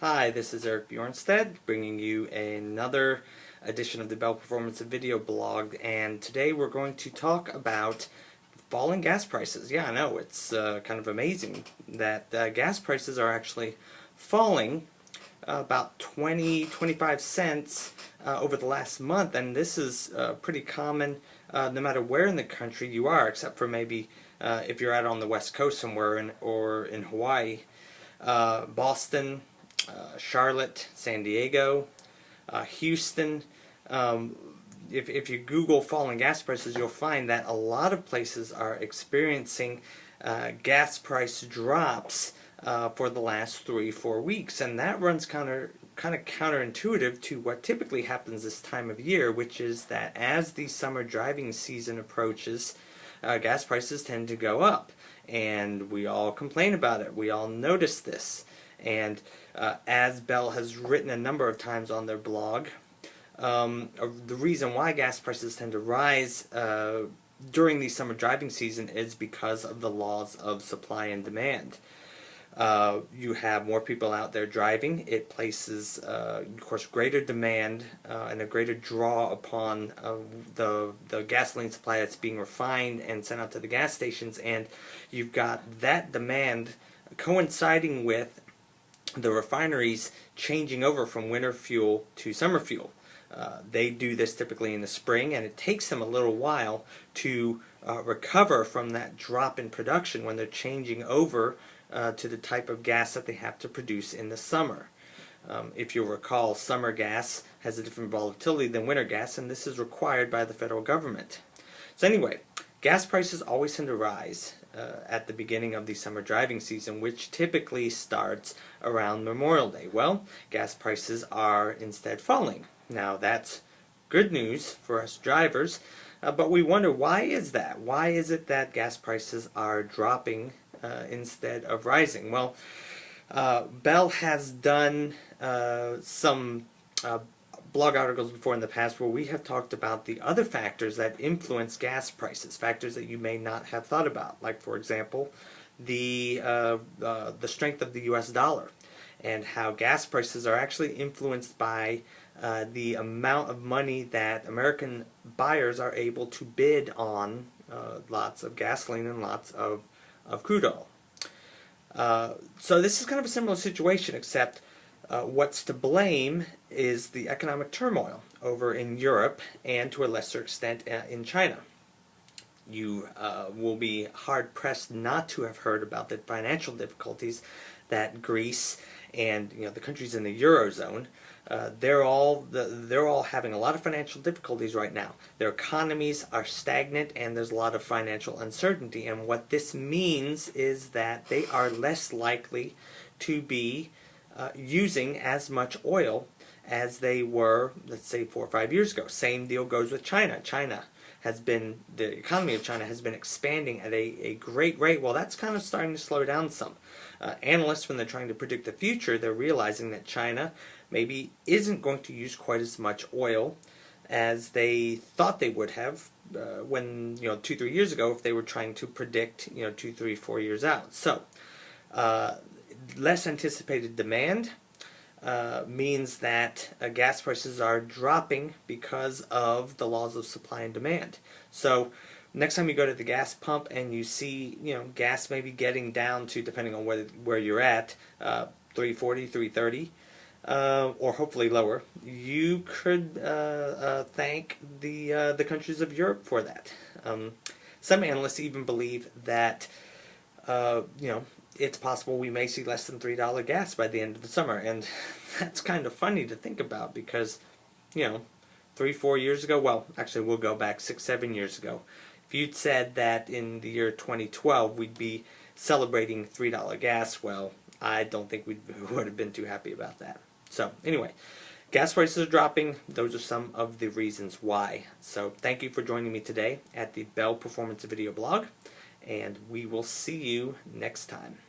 Hi, this is Eric Bjornstad bringing you another edition of the Bell Performance Video blog, and today we're going to talk about falling gas prices. Yeah, I know, it's kind of amazing that gas prices are actually falling about 25 cents over the last month, and this is pretty common no matter where in the country you are, except for maybe if you're out on the West Coast somewhere or in Hawaii. Boston, Charlotte, San Diego, Houston. If you Google falling gas prices, you'll find that a lot of places are experiencing gas price drops for the last 3-4 weeks, and that runs kind of counterintuitive to what typically happens this time of year, which is that as the summer driving season approaches, gas prices tend to go up, and we all complain about it. We all notice this. And as Bell has written a number of times on their blog, the reason why gas prices tend to rise during the summer driving season is because of the laws of supply and demand. You have more people out there driving. It places, of course, greater demand and a greater draw upon the gasoline supply that's being refined and sent out to the gas stations, and you've got that demand coinciding with the refineries changing over from winter fuel to summer fuel. They do this typically in the spring, and it takes them a little while to recover from that drop in production when they're changing over to the type of gas that they have to produce in the summer. If you'll recall, summer gas has a different volatility than winter gas, and this is required by the federal government. So anyway, gas prices always tend to rise at the beginning of the summer driving season, which typically starts around Memorial Day. Well, gas prices are instead falling. Now that's good news for us drivers, but we wonder, why is that? Why is it that gas prices are dropping instead of rising? Well, Bell has done some blog articles before in the past where we have talked about the other factors that influence gas prices, factors that you may not have thought about, like, for example, the strength of the U.S. dollar, and how gas prices are actually influenced by the amount of money that American buyers are able to bid on lots of gasoline and lots of crude oil. So this is kind of a similar situation, except what's to blame is the economic turmoil over in Europe and to a lesser extent in China. You will be hard-pressed not to have heard about the financial difficulties that Greece and the countries in the Eurozone, they're all having a lot of financial difficulties right now. Their economies are stagnant, and there's a lot of financial uncertainty. And what this means is that they are less likely to be using as much oil as they were, let's say, 4 or 5 years ago. Same deal goes with China. The economy of China has been expanding at a great rate. Well, that's kind of starting to slow down some. Analysts, when they're trying to predict the future, they're realizing that China maybe isn't going to use quite as much oil as they thought they would have when, 2-3 years ago, if they were trying to predict, 2, 3, 4 years out. So, less anticipated demand means that gas prices are dropping because of the laws of supply and demand. So next time you go to the gas pump and you see gas maybe getting down to, depending on where you're at, $3.40, $3.30, or hopefully lower, you could thank the countries of Europe for that. Some analysts even believe that it's possible we may see less than $3 gas by the end of the summer, and that's kind of funny to think about because, 3-4 years ago, well, actually we'll go back 6-7 years ago, if you'd said that in the year 2012 we'd be celebrating $3 gas, well, I don't think we would have been too happy about that. So anyway, gas prices are dropping. Those are some of the reasons why. So thank you for joining me today at the Bell Performance Video blog, and we will see you next time.